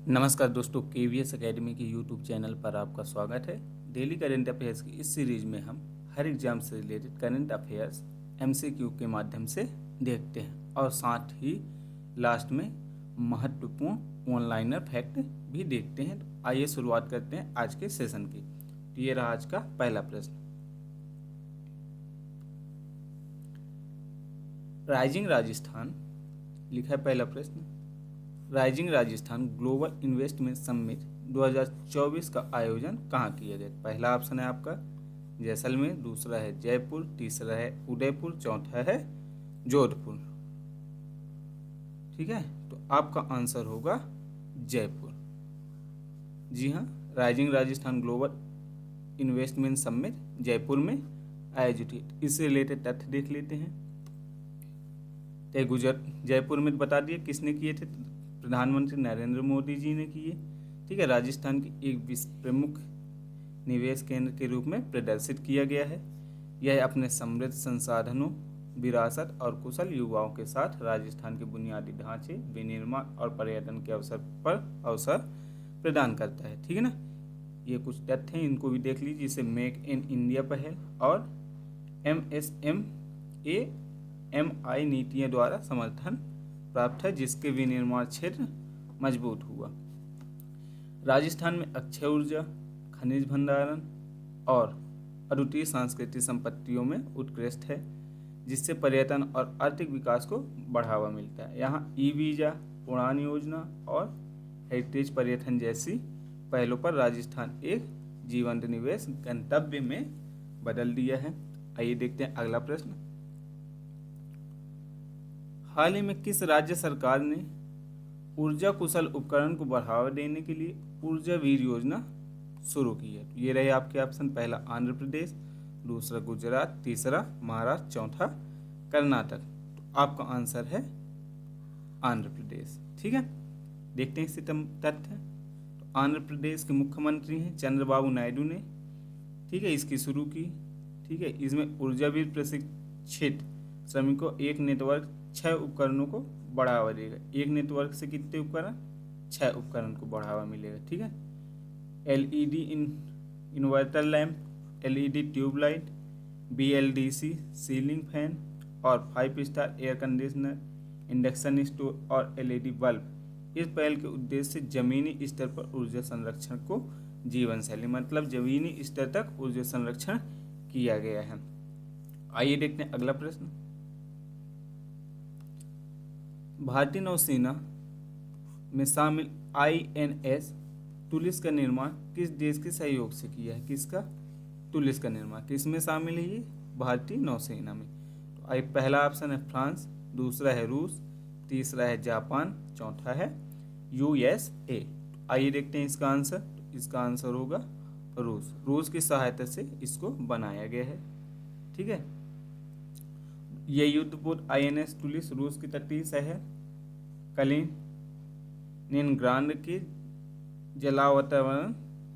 नमस्कार दोस्तों, KVS academy के यूट्यूब चैनल पर आपका स्वागत है। डेली करंट अफेयर्स की इस सीरीज में हम हर एग्जाम से रिलेटेड करंट अफेयर्स एमसीक्यू के माध्यम से देखते हैं और साथ ही लास्ट में महत्वपूर्ण ऑनलाइनर फैक्ट भी देखते हैं। तो आइए शुरुआत करते हैं आज के सेशन की। तो ये रहा आज का पहला प्रश्न। राइजिंग राजस्थान लिखा है पहला प्रश्न। Rising Rajasthan global investment summit 2024 का आयोजन कहाँ किया गया? पहला ऑप्शन है आपका जैसलमेर, दूसरा है जयपुर, तीसरा है उदयपुर, चौथा है जोधपुर। ठीक है, तो आपका आंसर होगा जयपुर। जी हाँ, rising Rajasthan global investment summit Jaipur में आयोजित है। इससे रिलेटेड तथ्य देख लेते हैं। जयपुर में बता दिए किसने किए थे? प्रधानमंत्री नरेंद्र मोदी जी ने किए। ठीक है, राजस्थान की एक प्रमुख निवेश केंद्र के रूप में प्रदर्शित किया गया है। यह अपने समृद्ध संसाधनों, विरासत और कुशल युवाओं के साथ राजस्थान के बुनियादी ढांचे, विनिर्माण और पर्यटन के अवसर प्रदान करता है। ठीक है ना, ये कुछ तथ्य हैं, इनको भी देख लीजिए। जिसे मेक इन इंडिया पहल और MSME नीतियों द्वारा समर्थन प्राप्त है, जिसके विनिर्माण क्षेत्र मजबूत हुआ। राजस्थान में अक्षय ऊर्जा, खनिज भंडारण और अद्वितीय सांस्कृतिक संपत्तियों में उत्कृष्ट है, जिससे पर्यटन और आर्थिक विकास को बढ़ावा मिलता है। यहाँ ई-वीजा, उड़ान योजना और हेरिटेज पर्यटन जैसी पहलों पर राजस्थान एक जीवंत निवेश गंतव्य में बदल दिया है। आइए देखते हैं अगला प्रश्न। हाल ही में किस राज्य सरकार ने ऊर्जा कुशल उपकरण को बढ़ावा देने के लिए ऊर्जा वीर योजना शुरू की है? ये रहे आपके ऑप्शन। पहला आंध्र प्रदेश, दूसरा गुजरात, तीसरा महाराष्ट्र, चौथा कर्नाटक। तो आपका आंसर है आंध्र प्रदेश। ठीक है, देखते हैं इससे तथ्य। तो आंध्र प्रदेश के मुख्यमंत्री हैं चंद्रबाबू नायडू ने, ठीक है, इसकी शुरू की। ठीक है, इसमें ऊर्जा वीर प्रशिक्षित श्रमिकों एक नेटवर्क 6 उपकरणों को बढ़ावा देगा। एक नेटवर्क से कितने उपकरण? 6 उपकरण को बढ़ावा मिलेगा। ठीक है, LED inverter lamp, LED tube light, BLDC ceiling fan और 5 star air conditioner, induction stove और LED बल्ब। इस पहल के उद्देश्य से जमीनी स्तर पर ऊर्जा संरक्षण को जीवन शैली, मतलब जमीनी स्तर तक ऊर्जा संरक्षण किया गया है। आइए देखते हैं अगला प्रश्न। भारतीय नौसेना में शामिल INS टुलिस का निर्माण किस देश के सहयोग से किया है? किसका? टुलिस का निर्माण किस में शामिल है? ये भारतीय नौसेना में। तो पहला ऑप्शन है फ्रांस, दूसरा है रूस, तीसरा है जापान, चौथा है USA। आइए देखते हैं इसका आंसर। तो इसका आंसर होगा रूस। रूस की सहायता से इसको बनाया गया है। ठीक है, यह युद्धपोत INS टुलिस रूस की तटीय शहर कलिनिनग्राड के जलावतरण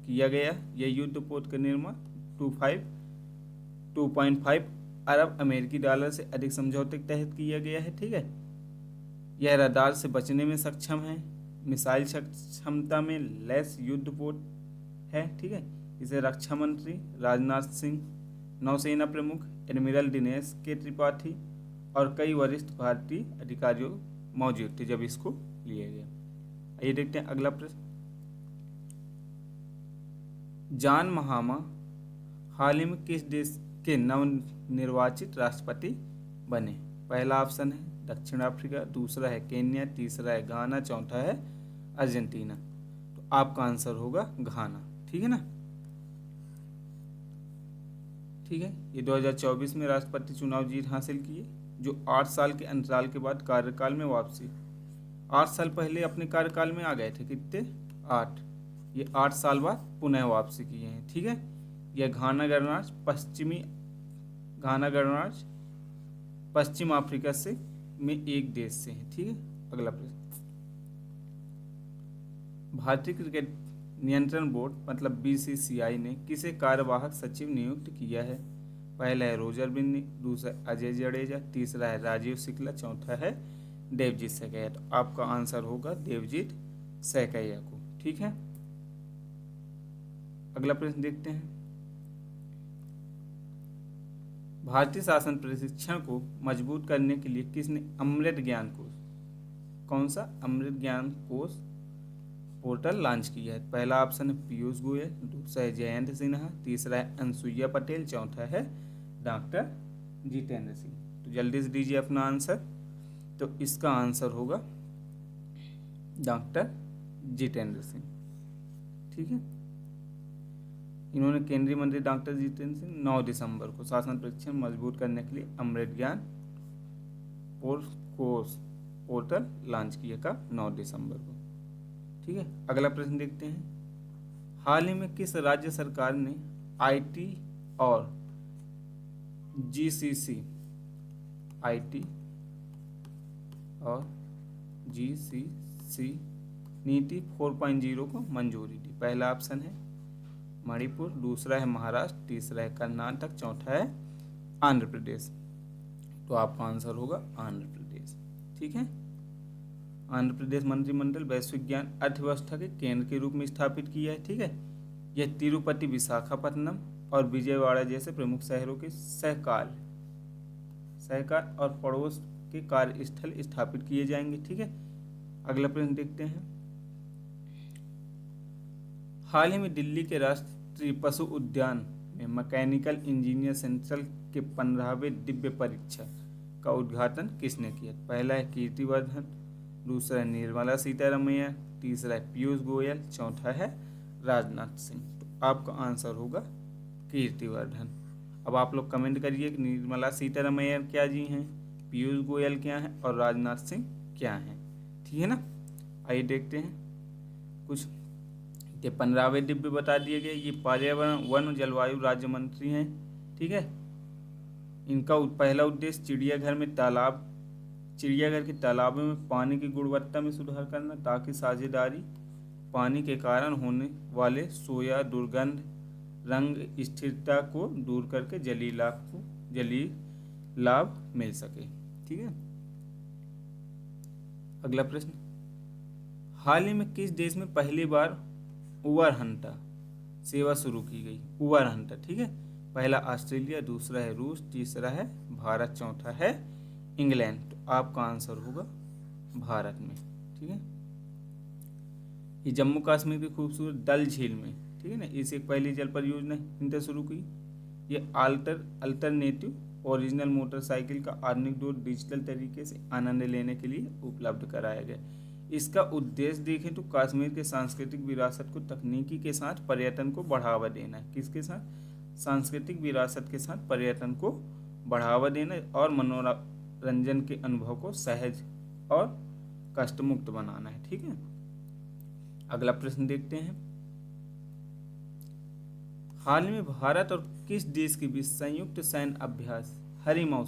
किया गया। यह युद्धपोत का निर्माण 2.5 अरब अमेरिकी डॉलर से अधिक समझौते के तहत किया गया है। ठीक है, यह रडार से बचने में सक्षम है, मिसाइल क्षमता में लैस युद्धपोत है। ठीक है, इसे रक्षा मंत्री राजनाथ सिंह, नौसेना प्रमुख एडमिरल दिनेश के त्रिपाठी और कई वरिष्ठ भारतीय अधिकारियों मौजूद थे जब इसको लिया गया। आइए देखते हैं अगला प्रश्न। जॉन महामा हाल ही में किस देश के नवनिर्वाचित राष्ट्रपति बने? पहला ऑप्शन है दक्षिण अफ्रीका, दूसरा है केन्या, तीसरा है घाना, चौथा है अर्जेंटीना। तो आपका आंसर होगा घाना। ठीक है ना, ठीक है, ये 2024 में राष्ट्रपति चुनाव जीत हासिल किए, जो 8 साल के अंतराल के बाद कार्यकाल में वापसी। 8 साल पहले अपने कार्यकाल में आ गए थे, कितने? 8। ये 8 साल बाद पुनः वापसी किए हैं। ठीक है, यह घाना गणराज्य पश्चिम अफ्रीका से में एक देश से है। ठीक है, अगला प्रश्न। भारतीय क्रिकेट नियंत्रण बोर्ड मतलब BCCI ने किसे कार्यवाहक सचिव नियुक्त किया है? पहला है रोजर बिन्नी, दूसरा अजय जडेजा, तीसरा है राजीव शुक्ला, चौथा है देवजीत सैकिया। तो आपका आंसर होगा देवजीत सैकिया को। ठीक है। अगला प्रश्न देखते हैं। भारतीय शासन प्रशिक्षण को मजबूत करने के लिए किसने अमृत ज्ञान कोष, कौन सा अमृत ज्ञान कोष पोर्टल लॉन्च किया है? पहला ऑप्शन है पीयूष गोयल, दूसरा है जयंत सिन्हा, तीसरा है अनसुईया पटेल, चौथा है डॉक्टर जितेंद्र सिंह। तो जल्दी से दीजिए अपना आंसर। तो इसका आंसर होगा डॉक्टर जितेंद्र सिंह। ठीक है, इन्होंने केंद्रीय मंत्री डॉक्टर जितेंद्र सिंह 9 दिसंबर को शासन प्रशिक्षण मजबूत करने के लिए अमृत ज्ञान कोर्स पोर्टल लॉन्च किया का 9 दिसंबर को। ठीक है, अगला प्रश्न देखते हैं। हाल ही में किस राज्य सरकार ने आईटी और जीसीसी नीति 4.0 को मंजूरी दी? पहला ऑप्शन है मणिपुर, दूसरा है महाराष्ट्र, तीसरा है कर्नाटक, चौथा है आंध्र प्रदेश। तो आपका आंसर होगा आंध्र प्रदेश। ठीक है, आंध्र प्रदेश मंत्रिमंडल वैश्विक ज्ञान अर्थव्यवस्था के केंद्र के रूप में स्थापित किया है। ठीक है, यह तिरुपति, विशाखापट्टनम और विजयवाड़ा जैसे प्रमुख शहरों के सहकार और पड़ोस के कार्यस्थल स्थापित किए जाएंगे। ठीक है, अगला प्रश्न देखते हैं। हाल ही में दिल्ली के राष्ट्रीय पशु उद्यान में मैकेनिकल इंजीनियर सेंट्रल के 15वें दिव्य परीक्षा का उद्घाटन किसने किया? पहला है कीर्तिवर्धन, दूसरा है निर्मला सीतारमैया, तीसरा है पीयूष गोयल, चौथा है राजनाथ सिंह। तो आपका आंसर होगा कीर्तिवर्धन। अब आप लोग कमेंट करिए कि निर्मला सीतारमैया क्या जी हैं, पीयूष गोयल क्या हैं और राजनाथ सिंह क्या हैं। ठीक है ना, आइए देखते हैं कुछ। ये 15वें दिव्य बता दिए गए। ये पर्यावरण वन जलवायु राज्य मंत्री हैं। ठीक है, इनका पहला उद्देश्य चिड़ियाघर के तालाबों में पानी की गुणवत्ता में सुधार करना, ताकि साझेदारी पानी के कारण होने वाले सोया, दुर्गंध, रंग स्थिरता को दूर करके जलीय लाभ मिल सके। ठीक है, अगला प्रश्न। हाल ही में किस देश में पहली बार उबर हंटा सेवा शुरू की गई? उबर हंटा, ठीक है, पहला ऑस्ट्रेलिया, दूसरा है रूस, तीसरा है भारत, चौथा है इंग्लैंड। तो आपका आंसर होगा भारत में। ठीक है, ये जम्मू कश्मीर की खूबसूरत डल झील में, ठीक है ना, इसे एक पहली जल परियोजना इनसे शुरू की। ये अल्टरनेटिव ओरिजिनल मोटरसाइकिल का आधुनिक दौर डिजिटल तरीके से आनंद लेने के लिए उपलब्ध कराया गया। इसका उद्देश्य देखें तो कश्मीर के सांस्कृतिक विरासत को तकनीकी के साथ पर्यटन को बढ़ावा देना है। किसके साथ? सांस्कृतिक विरासत के साथ पर्यटन को बढ़ावा देना और मनोरंजन के अनुभव को सहज और कष्ट मुक्त बनाना है। ठीक है, अगला प्रश्न देखते हैं। हाल में भारत और किस देश के बीच संयुक्त सैन्य अभ्यास हरिमाऊ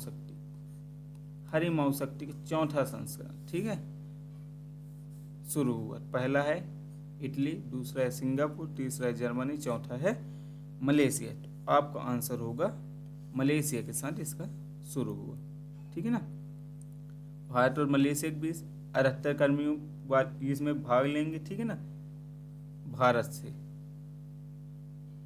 शक्ति का चौथा संस्करण, ठीक है, शुरू हुआ? पहला है इटली, दूसरा है सिंगापुर, तीसरा है जर्मनी, चौथा है मलेशिया। तो आपका आंसर होगा मलेशिया के साथ इसका शुरू हुआ। ठीक है ना, भारत और मलेशिया के बीच 78 कर्मियों इसमें भाग लेंगे। ठीक है ना, भारत से,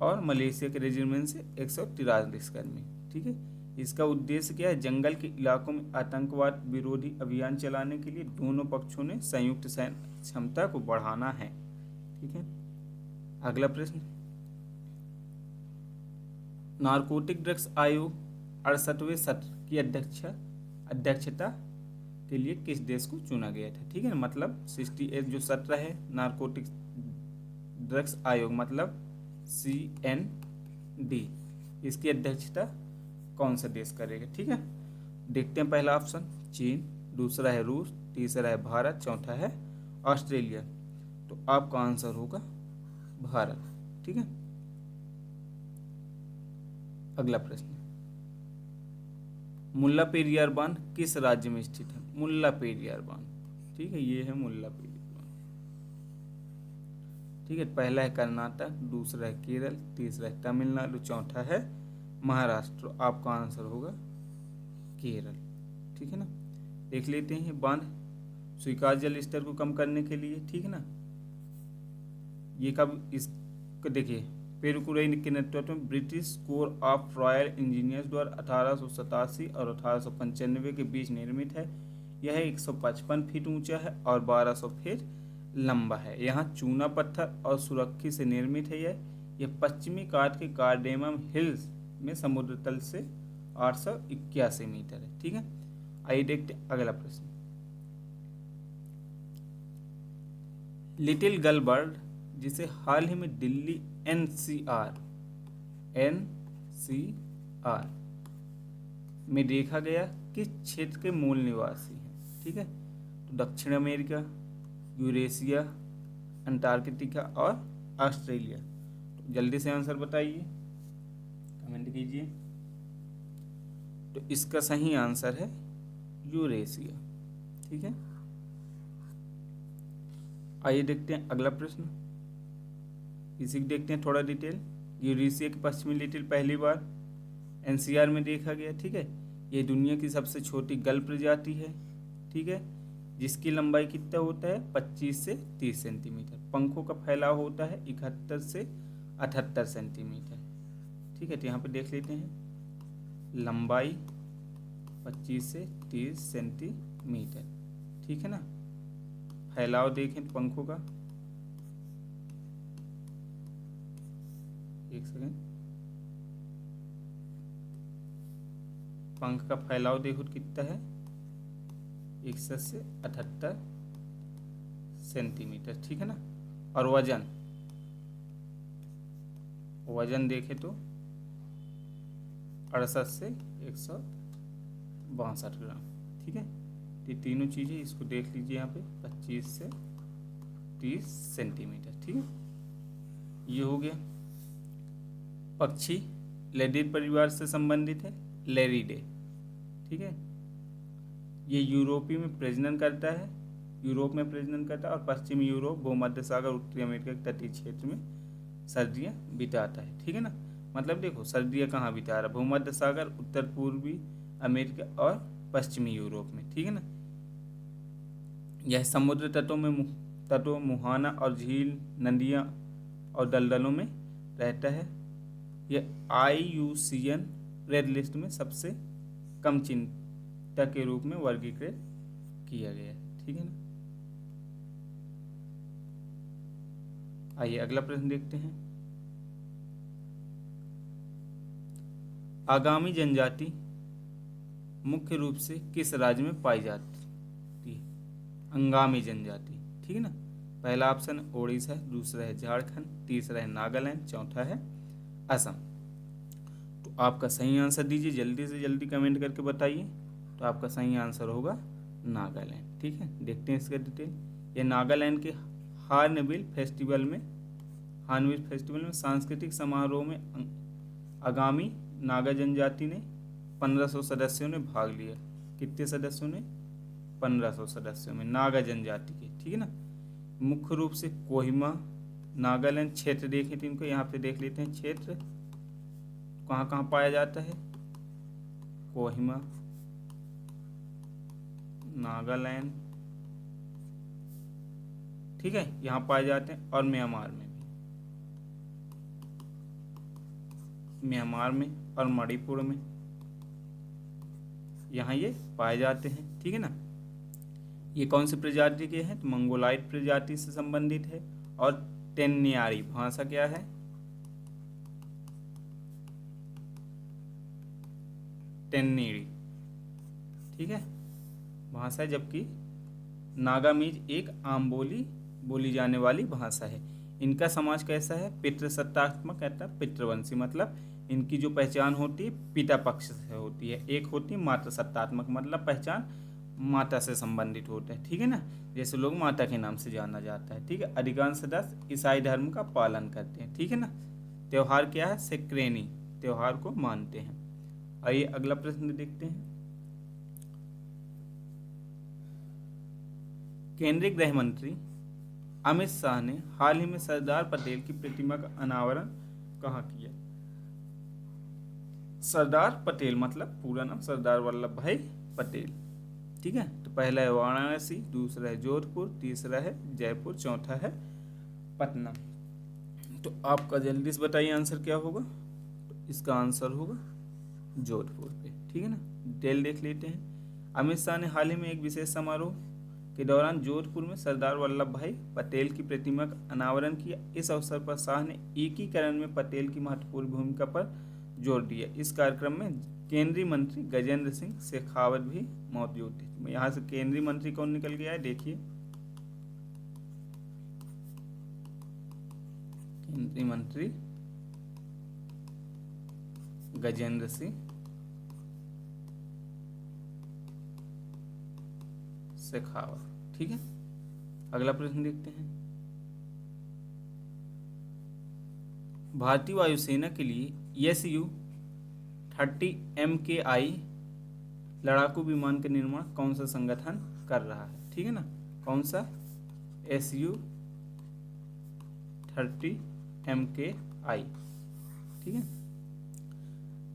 और मलेशिया के रेजिमेंट से 143 कर्मी। ठीक है, इसका उद्देश्य क्या है? जंगल के इलाकों में आतंकवाद विरोधी अभियान चलाने के लिए दोनों पक्षों ने संयुक्त सैन्य क्षमता को बढ़ाना है। ठीक है, अगला प्रश्न। नारकोटिक ड्रग्स आयोग 68वें सत्र की अध्यक्षता के लिए किस देश को चुना गया था? ठीक है, मतलब 68 जो सत्र है नारकोटिक ड्रग्स आयोग मतलब CND, इसकी अध्यक्षता कौन सा देश करेगा? ठीक है, देखते हैं। पहला ऑप्शन चीन, दूसरा है रूस, तीसरा है भारत, चौथा है ऑस्ट्रेलिया। तो आपका आंसर होगा भारत। ठीक है, अगला प्रश्न। मुल्ला पेरियार बांध किस राज्य में स्थित है? मुल्ला पेरियार बांध, ठीक है, ये है मुल्ला पेरियार बांध। ठीक है, पहला है कर्नाटक, दूसरा है केरल, तीसरा है तमिलनाडु, चौथा है महाराष्ट्र। आपका आंसर होगा केरल। ठीक है ना, देख लेते हैं। बांध स्वीकार जल स्तर को कम करने के लिए, ठीक है ना, ये कब इसको देखिए, पेरुकुरई के नेतृत्व में British core of royal engineers द्वारा 1887 और 1895 के बीच निर्मित है। यह 155 फीट ऊंचा है और 1200 फीट लंबा है। यहाँ चूना पत्थर और सुरखी से निर्मित है। यह पश्चिमी घाट के कार्डेमम हिल्स में समुद्र तल से 881 मीटर है। ठीक है, आइए देखते हैं अगला प्रश्न। लिटिल गर्ल बर्ड, जिसे हाल ही में दिल्ली एनसीआर में देखा गया, किस क्षेत्र के मूल निवासी हैं? ठीक है, तो दक्षिण अमेरिका, यूरेशिया, अंटार्कटिका और ऑस्ट्रेलिया। तो जल्दी से आंसर बताइए, कमेंट कीजिए। तो इसका सही आंसर है यूरेशिया। ठीक है, आइए देखते हैं अगला प्रश्न। इसी को देखते हैं थोड़ा डिटेल। यूरेशिया की पश्चिमी लिटिल पहली बार एनसीआर में देखा गया। ठीक है, ये दुनिया की सबसे छोटी गल प्रजाति है। ठीक है, जिसकी लंबाई कितना होता है 25 से 30 सेंटीमीटर। पंखों का फैलाव होता है 71 से 78 सेंटीमीटर। ठीक है, तो यहाँ पे देख लेते हैं लंबाई 25 से 30 सेंटीमीटर। ठीक है ना, फैलाव देखें पंखों का, एक सेकेंड, पंख का फैलाव देखो कितना है 61 से 78 सेंटीमीटर। ठीक है ना, और वजन देखें तो 68 से 162 ग्राम। ठीक है, ये तीनों चीज़ें इसको देख लीजिए यहाँ पे 25 से 30 सेंटीमीटर। ठीक है, ये हो गया। पक्षी लेडिड परिवार से संबंधित है, लेरिडे। ठीक है, ये यूरोपी में प्रजनन करता है, यूरोप में प्रजनन करता है और पश्चिमी यूरोप, भूमध्य सागर, उत्तरी अमेरिका के तटीय क्षेत्र में सर्दियाँ बिताता है। ठीक है ना, मतलब देखो सर्दियाँ कहाँ बिता रहा है, भूमध्य सागर, उत्तर पूर्वी अमेरिका और पश्चिमी यूरोप में। ठीक है ना, यह समुद्र तटों, मुहाना और झील, नदियाँ और दलदलों में रहता है। यह IUCN रेड लिस्ट में सबसे कम चिंता के रूप में वर्गीकृत किया गया है। ठीक है ना, आइए अगला प्रश्न देखते हैं। आगामी जनजाति मुख्य रूप से किस राज्य में पाई जाती है? अंगामी जनजाति। ठीक है ना, पहला ऑप्शन ओडिशा है, दूसरा है झारखंड, तीसरा है नागालैंड, चौथा है असम। तो आपका सही आंसर दीजिए, जल्दी से जल्दी कमेंट करके बताइए। तो आपका सही आंसर होगा नागालैंड। ठीक है, देखते हैं इसका डिटेल। ये नागालैंड के हार्नबिल फेस्टिवल में सांस्कृतिक समारोह में आगामी नागा जनजाति ने 1500 सदस्यों ने भाग लिया। कितने सदस्यों ने? 1500 सदस्यों में नागा जनजाति के। ठीक है ना, मुख्य रूप से कोहिमा, नागालैंड क्षेत्र देखें तो इनको यहाँ पे देख लेते हैं। क्षेत्र कहाँ कहाँ पाया जाता है? कोहिमा, नागालैंड, ठीक है, यहाँ पाए जाते हैं, और म्यांमार में भी, म्यांमार में और मणिपुर में यहाँ ये पाए जाते हैं। ठीक है ना, ये कौन सी प्रजाति के हैं? तो मंगोलाइट प्रजाति से संबंधित है। और टेन्यारी भाषा क्या है? टेन्नेरी। ठीक है, भाषा है, जबकि नागामीज एक आम बोली जाने वाली भाषा है। इनका समाज कैसा है? पितृसत्तात्मक, कहता है पितृवंशी, मतलब इनकी जो पहचान होती है पिता पक्ष से होती है। एक होती है मातृसत्तात्मक, मतलब पहचान माता से संबंधित होता है। ठीक है ना, जैसे लोग माता के नाम से जाना जाता है। ठीक है, अधिकांश सदस्य ईसाई धर्म का पालन करते हैं। ठीक है ना, त्योहार क्या है? सेक्रेनी त्योहार को मानते हैं। आइए अगला प्रश्न देखते हैं। केंद्रीय गृह मंत्री अमित शाह ने हाल ही में सरदार पटेल की प्रतिमा का अनावरण कहाँ किया? सरदार पटेल मतलब पूरा नाम सरदार वल्लभ भाई पटेल। ठीक है, तो पहला है वाराणसी, दूसरा है जोधपुर, तीसरा है जयपुर, चौथा है पटना। तो आपका जल्दी से बताइए आंसर क्या होगा। तो इसका आंसर होगा जोधपुर पे, ठीक है ना। डिटेल देख लेते हैं। अमित शाह ने हाल ही में एक विशेष समारोह के दौरान जोधपुर में सरदार वल्लभ भाई पटेल की प्रतिमा का अनावरण किया। इस अवसर पर शाह ने एकीकरण में पटेल की महत्वपूर्ण भूमिका पर जोर दिया। इस कार्यक्रम में केंद्रीय मंत्री गजेंद्र सिंह शेखावत भी मौजूद थे। यहाँ से केंद्रीय मंत्री कौन निकल गया है, देखिए केंद्रीय मंत्री गजेंद्र सिंह शेखावत, ठीक है। अगला प्रश्न देखते हैं। भारतीय वायुसेना के लिए Su-30 MKI लड़ाकू विमान का निर्माण कौन सा संगठन कर रहा है, ठीक है ना। कौन सा, Su-30 MKI, ठीक है।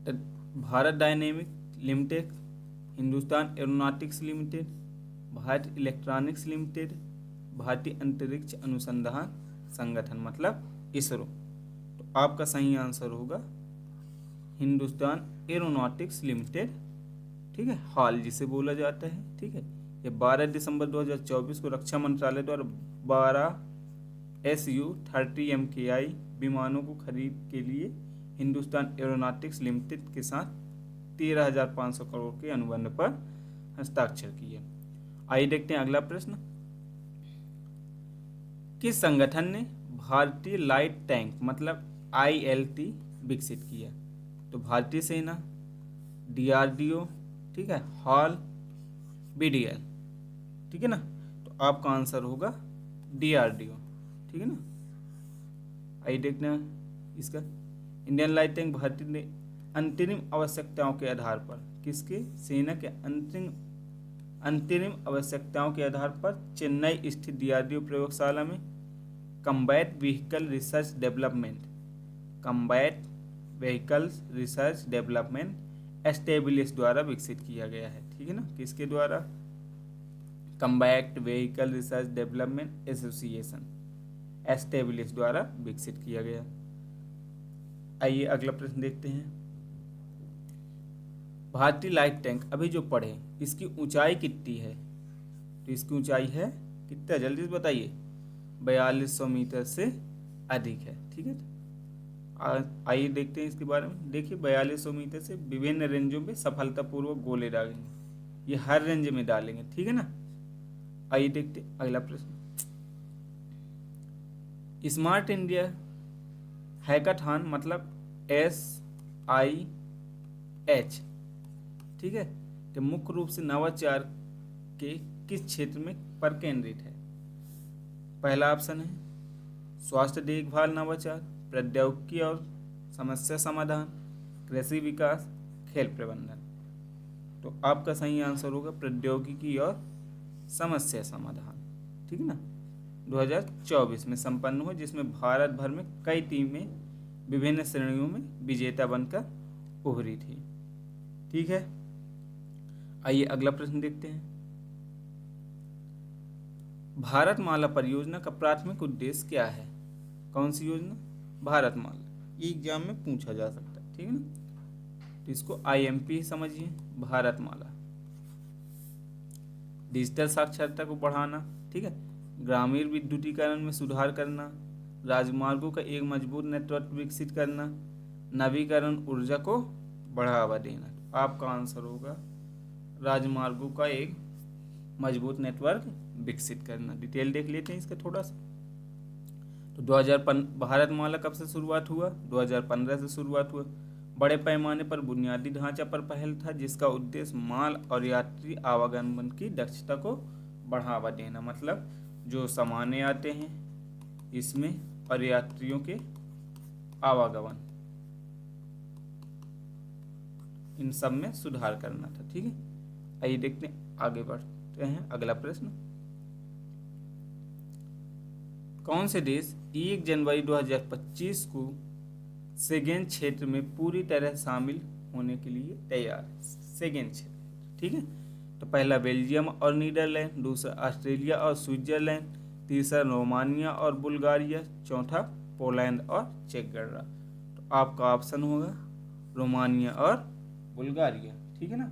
तो Bharat dynamic limited, Hindustan aeronautics limited, Bharat electronics limited, भारतीय अंतरिक्ष अनुसंधान संगठन मतलब इसरो। तो आपका सही आंसर होगा हिंदुस्तान एरोनॉटिक्स लिमिटेड, ठीक है, हॉल जिसे बोला जाता है, ठीक है। ये 12 दिसंबर 2024 को रक्षा मंत्रालय द्वारा 12 Su-30 MKI विमानों को खरीद के लिए हिंदुस्तान एरोनॉटिक्स लिमिटेड के साथ 13,500 करोड़ के अनुबंध पर हस्ताक्षर किए। आइए देखते हैं अगला प्रश्न। किस संगठन ने भारतीय लाइट टैंक मतलब ILT विकसित किया। तो भारतीय सेना, DRDO, ठीक है, हॉल, BDL, ठीक है ना। तो आपका आंसर होगा DRDO, ठीक है ना। आइए देखते हैं इसका। इंडियन लाइट टैंक भारतीय ने अंतरिम आवश्यकताओं के आधार पर किसके, सेना के अंतरिम आवश्यकताओं के आधार पर चेन्नई स्थित DRDO प्रयोगशाला में combat vehicle research development establish द्वारा विकसित किया गया है, ठीक है ना। किसके द्वारा, combat vehicle research development association establish द्वारा विकसित किया गया। आइए अगला प्रश्न देखते हैं। भारतीय लाइट टैंक अभी जो पढ़े इसकी ऊंचाई कितनी है। तो इसकी ऊंचाई है कितना, जल्दी से बताइए। 4200 मीटर से अधिक है, ठीक है। आइए देखते हैं इसके बारे में। देखिए 4200 मीटर से विभिन्न रेंजों में सफलतापूर्वक गोले डालेंगे, ये हर रेंज में डालेंगे, ठीक है ना। आइए देखते हैं अगला प्रश्न। स्मार्ट इंडिया हैकाथॉन मतलब SIH, ठीक है, कि मुख्य रूप से नवाचार के किस क्षेत्र में पर केंद्रित है। पहला ऑप्शन है स्वास्थ्य देखभाल नवाचार, प्रौद्योगिकी और समस्या समाधान, कृषि विकास, खेल प्रबंधन। तो आपका सही आंसर होगा प्रौद्योगिकी और समस्या समाधान, ठीक है ना। 2024 में संपन्न हुआ, जिसमें भारत भर में कई टीमें विभिन्न श्रेणियों में विजेता बनकर उभरी थी, ठीक है। आइए अगला प्रश्न देखते हैं। भारतमाला परियोजना का प्राथमिक उद्देश्य क्या है। कौन सी योजना, भारतमाला, ये एग्जाम में पूछा जा सकता है, ठीक है ना। तो इसको IMP समझिए, भारतमाला। डिजिटल साक्षरता को बढ़ाना, ठीक है, ग्रामीण विद्युतीकरण में सुधार करना, राजमार्गों का एक मजबूत नेटवर्क विकसित करना, नवीकरण ऊर्जा को बढ़ावा देना। तो आपका आंसर होगा राजमार्गों का एक मजबूत नेटवर्क विकसित करना। डिटेल देख लेते हैं इसका थोड़ा सा। तो 2015 भारतमाला कब से शुरुआत हुआ, 2015 से शुरुआत हुआ। बड़े पैमाने पर बुनियादी ढांचा पर पहल था, जिसका उद्देश्य माल और यात्री आवागमन की दक्षता को बढ़ावा देना, मतलब जो सामान्य आते हैं इसमें और यात्रियों के आवागमन, इन सब में सुधार करना था, ठीक है। आइए देखते हैं, आगे बढ़ते हैं। अगला प्रश्न। कौन से देश 1 जनवरी 2025 को शेंगेन क्षेत्र में पूरी तरह शामिल होने के लिए तैयार है। शेंगेन क्षेत्र, ठीक है। तो पहला बेल्जियम और नीदरलैंड, दूसरा ऑस्ट्रेलिया और स्विट्जरलैंड, तीसरा रोमानिया और बुल्गारिया, चौथा पोलैंड और चेक गणराज्य। तो आपका ऑप्शन होगा रोमानिया और बुल्गारिया। ठीक है ना।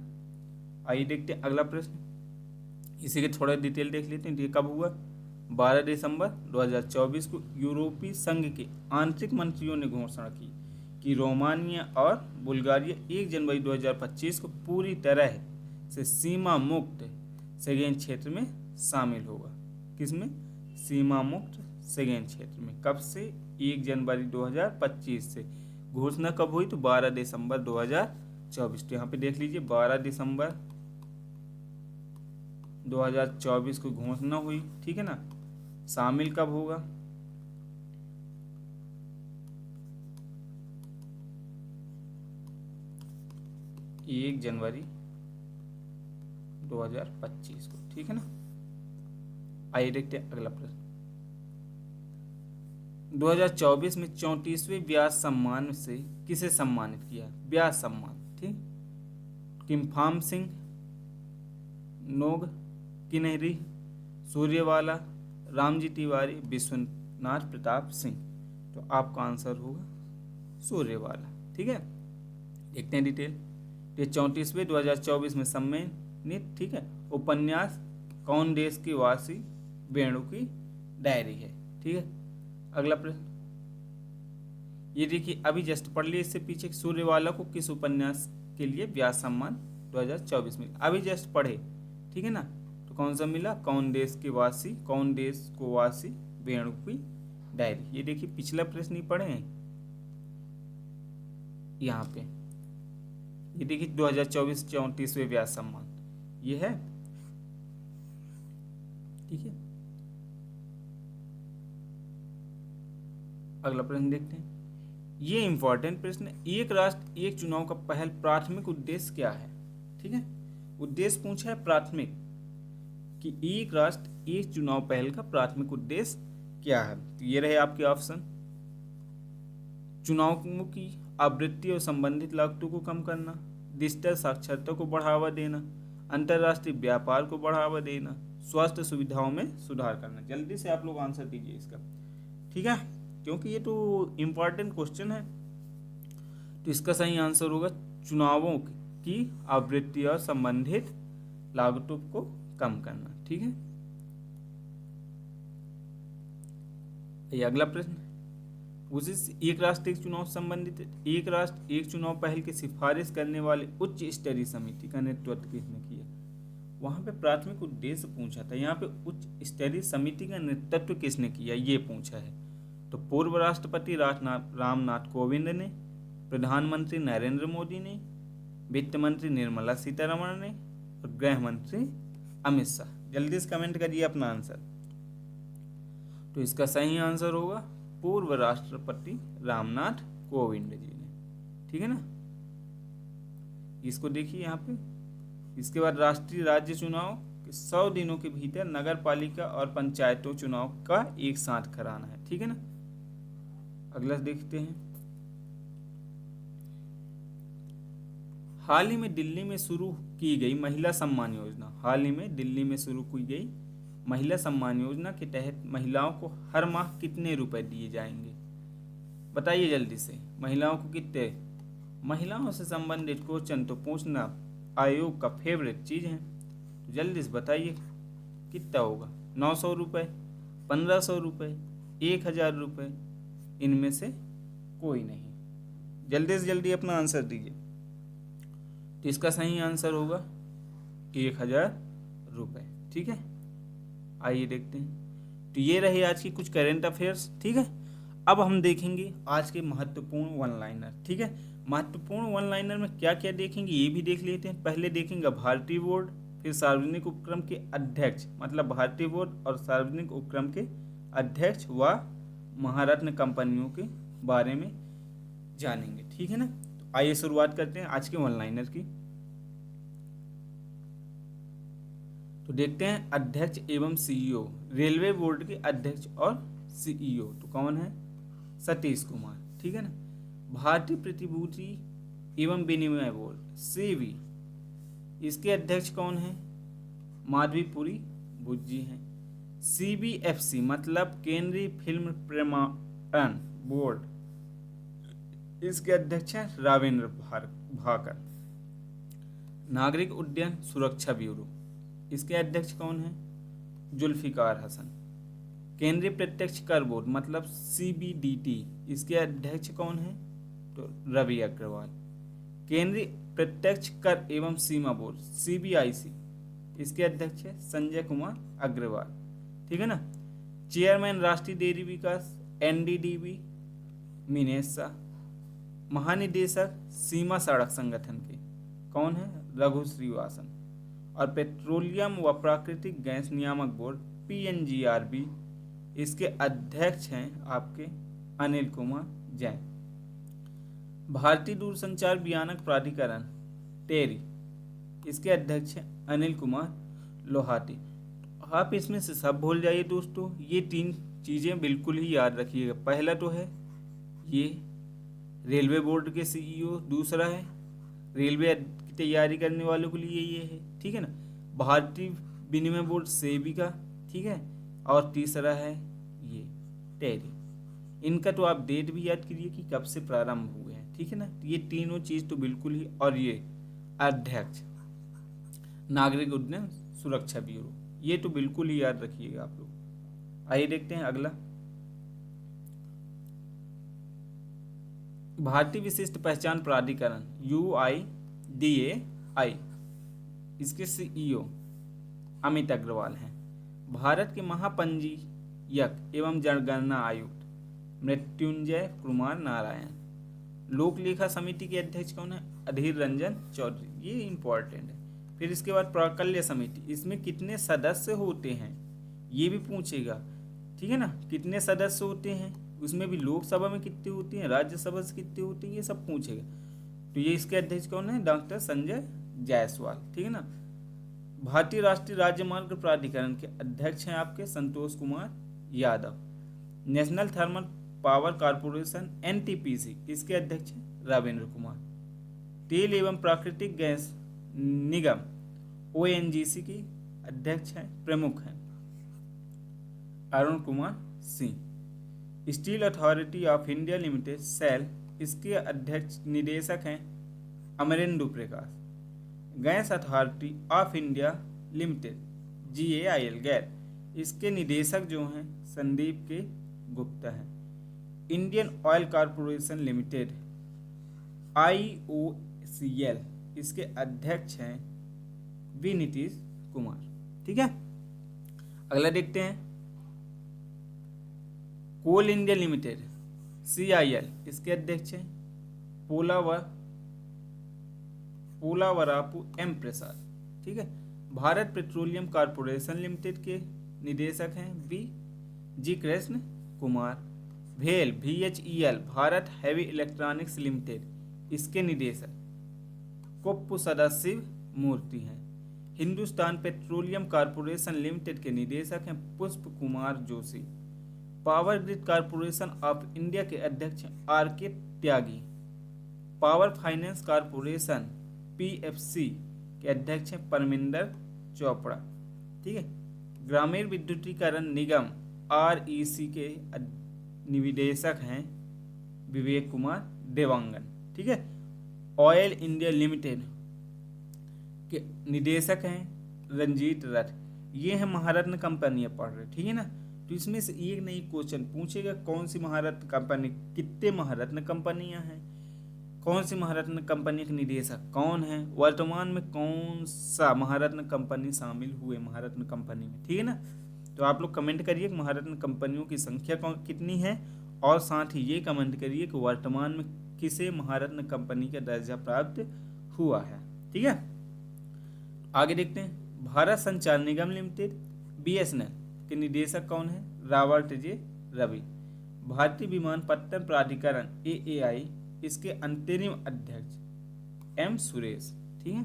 आइए देखते हैं अगला प्रश्न, इसी के थोड़ा डिटेल देख लेते हैं। ये कब हुआ? 12 दिसंबर 2024 को यूरोपीय संघ के आंतरिक मंत्रियों ने घोषणा की कि रोमानिया और बुल्गारिया 1 जनवरी 2025 को पूरी तरह से सीमा मुक्त शेंगेन क्षेत्र में शामिल होगा। किसमें? सीमा मुक्त शेंगेन क्षेत्र में। कब से? 1 जनवरी 2025 से। घोषणा कब हुई? तो 12 दिसंबर 2024। तो यहाँ पे देख लीजिए 12 दिसंबर 2024 को घोषणा हुई। ठीक है ना। शामिल कब होगा? 1 जनवरी 2025 को। ठीक है ना। आइए देखते हैं अगला प्रश्न। 2024 में 34वें व्यास सम्मान से किसे सम्मानित किया? व्यास सम्मान। ठीक, किमफाम सिंह, नोग किन्हरी, सूर्यवाला, रामजी तिवारी, विश्वनाथ प्रताप सिंह। तो आपका आंसर होगा सूर्यवाला। ठीक है। देखते हैं डिटेल। ये 34वें 2024 में सम्मानित, ठीक है, उपन्यास कौन देश की वासी वेणु की डायरी है। ठीक है। अगला प्रश्न, ये देखिए अभी जस्ट पढ़ लिए इससे पीछे, सूर्यवाला को किस उपन्यास के लिए व्यास सम्मान 2024 में अभी जस्ट पढ़े। ठीक है ना। तो कौन सा मिला? कौन देश को वासी वेणु की डायरी। ये देखिए पिछला प्रश्न ही पढ़े हैं यहाँ पे। ये देखिए 2024 34वें व्यास सम्मान ये है। ठीक है। अगला प्रश्न देखते हैं। ये इंपॉर्टेंट प्रश्न है। एक राष्ट्र एक चुनाव का पहल प्राथमिक उद्देश्य क्या है? ठीक है। उद्देश्य पूछा है प्राथमिक, कि एक राष्ट्र एक चुनाव पहल का प्राथमिक उद्देश्य क्या है। तो ये रहे आपके ऑप्शन। चुनावों की आवृत्ति और संबंधित लागतों को कम करना, डिजिटल साक्षरता को बढ़ावा देना, अंतर्राष्ट्रीय व्यापार को बढ़ावा देना, स्वास्थ्य सुविधाओं में सुधार करना। जल्दी से आप लोग आंसर दीजिए इसका। ठीक है, क्योंकि ये तो इम्पॉर्टेंट क्वेश्चन है। तो इसका सही आंसर होगा चुनावों की आवृत्ति और संबंधित लागतों को कम करना। ठीक है। ये अगला प्रश्न उसी से एक राष्ट्र एक चुनाव संबंधित है। एक राष्ट्र एक चुनाव पहल की सिफारिश करने वाले उच्च स्तरीय समिति का नेतृत्व किसने किया? वहां पे प्राथमिक उद्देश्य पूछा था, यहाँ पे उच्च स्तरीय समिति का नेतृत्व किसने किया ये पूछा है। तो पूर्व राष्ट्रपति रामनाथ कोविंद ने, प्रधानमंत्री नरेंद्र मोदी ने, वित्त मंत्री निर्मला सीतारमण ने और गृह मंत्री अमित शाह। जल्दी से कमेंट करिए अपना आंसर। तो इसका सही आंसर होगा पूर्व राष्ट्रपति रामनाथ कोविंद जी ने। ठीक है ना। इसको देखिए यहाँ पे। इसके बाद राष्ट्रीय राज्य चुनाव के 100 दिनों के भीतर नगर पालिका और पंचायतों चुनाव का एक साथ कराना है। ठीक है ना। अगला देखते हैं। हाल ही में दिल्ली में शुरू की गई महिला सम्मान योजना। हाल ही में दिल्ली में शुरू की गई महिला सम्मान योजना के तहत महिलाओं को हर माह कितने रुपए दिए जाएंगे? बताइए जल्दी से। महिलाओं को कितने? महिलाओं से संबंधित क्वेश्चन तो पूछना आयोग का फेवरेट चीज है। तो जल्दी से बताइए कितना होगा? 900 रुपये, 1500 रुपये, 1000 रुपये, इनमें से कोई नहीं। जल्दी से जल्दी अपना आंसर दीजिए। तो इसका सही आंसर होगा 1000 रुपये। ठीक है। आइए देखते हैं। तो ये रहे आज की कुछ करंट अफेयर्स। ठीक है। अब हम देखेंगे आज के महत्वपूर्ण वन लाइनर। ठीक है। महत्वपूर्ण वन लाइनर में क्या क्या देखेंगे ये भी देख लेते हैं। पहले देखेंगे भारतीय बोर्ड, फिर सार्वजनिक उपक्रम के अध्यक्ष, मतलब भारतीय बोर्ड और सार्वजनिक उपक्रम के अध्यक्ष व महारत्न कंपनियों के बारे में जानेंगे। ठीक है ना। तो आइए शुरुआत करते हैं आज के वन लाइनर की। तो देखते हैं अध्यक्ष एवं सीईओ। रेलवे बोर्ड के अध्यक्ष और सीईओ तो कौन है? सतीश कुमार। ठीक है ना। भारतीय प्रतिभूति एवं विनिमय बोर्ड सेबी, इसके अध्यक्ष कौन है? माधवीपुरी बुज्जी हैं। CBFC मतलब केंद्रीय फिल्म प्रमाणन बोर्ड, इसके अध्यक्ष हैं रावेंद्र भाकर। नागरिक उड्डयन सुरक्षा ब्यूरो, इसके अध्यक्ष कौन है? जुल्फिकार हसन। केंद्रीय प्रत्यक्ष कर बोर्ड मतलब CBDT, इसके अध्यक्ष कौन है? तो रवि अग्रवाल। केंद्रीय प्रत्यक्ष कर एवं सीमा बोर्ड CBIC, इसके अध्यक्ष है संजय कुमार अग्रवाल। ठीक है ना। चेयरमैन राष्ट्रीय डेयरी विकास NDDB मिनेश शाह। महानिदेशक सीमा सड़क संगठन के कौन है? रघु श्रीवासन। और पेट्रोलियम व प्राकृतिक गैस नियामक बोर्ड PNGRB, इसके अध्यक्ष हैं आपके अनिल कुमार जैन। भारतीय दूरसंचार विमानक प्राधिकरण टेरी, इसके अध्यक्ष हैं अनिल कुमार लोहाटी। आप इसमें से सब भूल जाइए दोस्तों, ये 3 चीज़ें बिल्कुल ही याद रखिएगा। पहला तो है ये रेलवे बोर्ड के CEO, दूसरा है रेलवे की तैयारी करने वालों के लिए ये है, ठीक है ना, भारतीय विनिमय बोर्ड SEBI का, ठीक है, और तीसरा है ये टेरी। इनका तो आप डेट भी याद करिए कि कब से प्रारंभ हुए हैं, ठीक है ना। ये तीनों चीज़ तो बिल्कुल ही, और ये अध्यक्ष नागरिक उड्डयन सुरक्षा ब्यूरो, ये तो बिल्कुल ही याद रखिएगा आप लोग। आइए देखते हैं अगला। भारतीय विशिष्ट पहचान प्राधिकरण UIDAI, इसके CEO अमित अग्रवाल हैं। भारत के महापंजीयक एवं जनगणना आयुक्त मृत्युंजय कुमार नारायण। लोक लेखा समिति के अध्यक्ष कौन है? अधीर रंजन चौधरी, ये इंपॉर्टेंट है। फिर इसके बाद प्राकल्य समिति, इसमें कितने सदस्य होते हैं ये भी पूछेगा, ठीक है ना, कितने सदस्य होते हैं, उसमें भी लोकसभा में कितने होते हैं, राज्यसभा से कितने होते हैं, ये सब पूछेगा। तो ये इसके अध्यक्ष कौन है? डॉक्टर संजय जायसवाल, ठीक है ना। भारतीय राष्ट्रीय राजमार्ग प्राधिकरण के अध्यक्ष हैं आपके Santosh Kumar Yadav. National thermal power corporation NTPC, इसके अध्यक्ष हैं रावेंद्र कुमार। तेल एवं प्राकृतिक गैस निगम ONGC की अध्यक्ष हैं, प्रमुख हैं Arun Kumar Singh. Steel authority of India limited SAIL, इसके अध्यक्ष निदेशक हैं Amarendu Prakash. Gas authority of India limited GAIL गैर, इसके निदेशक जो हैं संदीप के गुप्ता हैं। Indian oil corporation limited IOCL, इसके अध्यक्ष हैं V नीतीश कुमार, ठीक है। अगला देखते हैं। कोल इंडिया लिमिटेड CIL, इसके अध्यक्ष हैं पोलावरापू M प्रसाद, ठीक है। भारत पेट्रोलियम कॉर्पोरेशन लिमिटेड के निदेशक हैं VG कृष्ण कुमार। भेल VHEL, Bharat heavy electronics limited, इसके निदेशक कुप्पू सदाशिव मूर्ति हैं। हिंदुस्तान पेट्रोलियम कॉर्पोरेशन लिमिटेड के निदेशक हैं पुष्प Kumar Joshi. Power grid corporation of India के अध्यक्ष RK त्यागी। पावर फाइनेंस कॉर्पोरेशन PFC के अध्यक्ष हैं परमिंदर चोपड़ा, ठीक है। ग्रामीण विद्युतीकरण निगम REC के निदेशक हैं विवेक कुमार देवांगन, ठीक है। ऑयल इंडिया लिमिटेड के निदेशक हैं रंजीत रथ। ये हैं महारत्न कंपनियां पढ़ रहे, ठीक है ना। तो इसमें से एक नई क्वेश्चन पूछेगा, कौन सी महारत्न कंपनी, कितने महारत्न कंपनियां हैं, कौन सी महारत्न कंपनी के निदेशक कौन है, वर्तमान में कौन सा महारत्न कंपनी शामिल हुए महारत्न कंपनी में, ठीक है ना। तो आप लोग कमेंट करिए कि महारत्न कंपनियों की संख्या कितनी है, और साथ ही ये कमेंट करिए कि वर्तमान में किसे महारत्न कंपनी का दर्जा प्राप्त हुआ है, ठीक है। आगे देखते हैं। भारत संचार निगम लिमिटेड BSNL के निदेशक कौन है? Robert J Ravi. भारतीय विमानपत्तन प्राधिकरण AAI, इसके अंतरिम अध्यक्ष M सुरेश, ठीक है।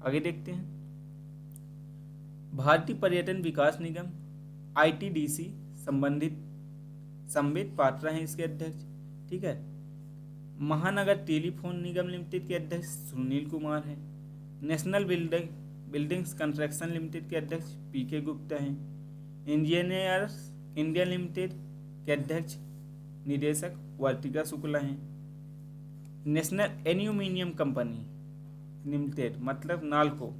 आगे देखते हैं। भारतीय पर्यटन विकास निगम ITDC संबित पात्रा हैं इसके अध्यक्ष, ठीक है। महानगर टेलीफोन निगम लिमिटेड के अध्यक्ष सुनील कुमार हैं। नेशनल बिल्डिंग्स कंस्ट्रक्शन लिमिटेड के अध्यक्ष PK गुप्ता हैं। इंजीनियर्स इंडिया लिमिटेड के अध्यक्ष निदेशक वर्तिका शुक्ला हैं। नेशनल एल्यूमिनियम कंपनी लिमिटेड मतलब नाल्को,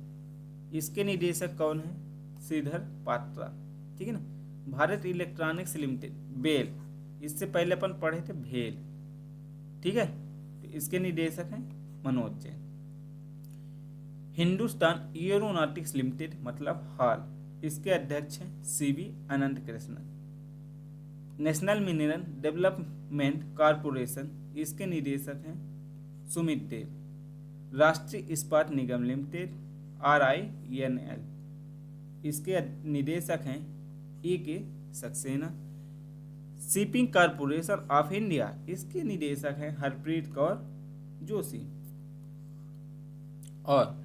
इसके निदेशक कौन है? श्रीधर पात्रा। ठीक है ना। भारत इलेक्ट्रॉनिक्स लिमिटेड बेल, इससे पहले अपन पढ़े थे भेल। ठीक है, तो इसके निदेशक हैं मनोज जैन। हिंदुस्तान एरोनॉटिक्स लिमिटेड मतलब हाल, इसके अध्यक्ष हैं CV Ananth Krishnan. National mineral development corporation, इसके निदेशक हैं सुमित देव। राष्ट्रीय इस्पात निगम लिमिटेड RINL, इसके निदेशक हैं AK Saxena. Shipping corporation of India, इसके निदेशक हैं हरप्रीत कौर जोशी। और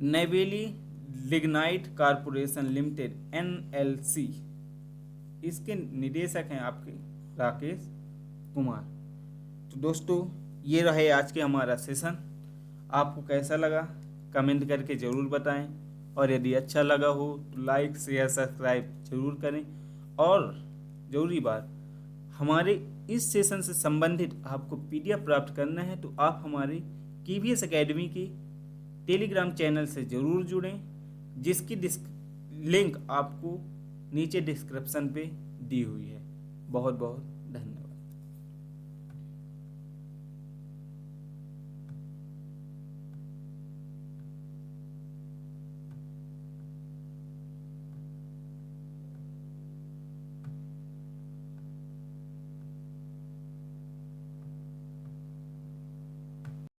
Neyveli lignite corporation limited NLC, इसके निदेशक हैं आपके राकेश कुमार। तो दोस्तों ये रहे आज के हमारा सेशन। आपको कैसा लगा कमेंट करके ज़रूर बताएं, और यदि अच्छा लगा हो तो लाइक शेयर सब्सक्राइब जरूर करें। और ज़रूरी बात, हमारे इस सेशन से संबंधित आपको PDF प्राप्त करना है तो आप हमारे KVS एकेडमी के टेलीग्राम चैनल से ज़रूर जुड़ें, जिसकी लिंक आपको नीचे डिस्क्रिप्शन पे दी हुई है। बहुत बहुत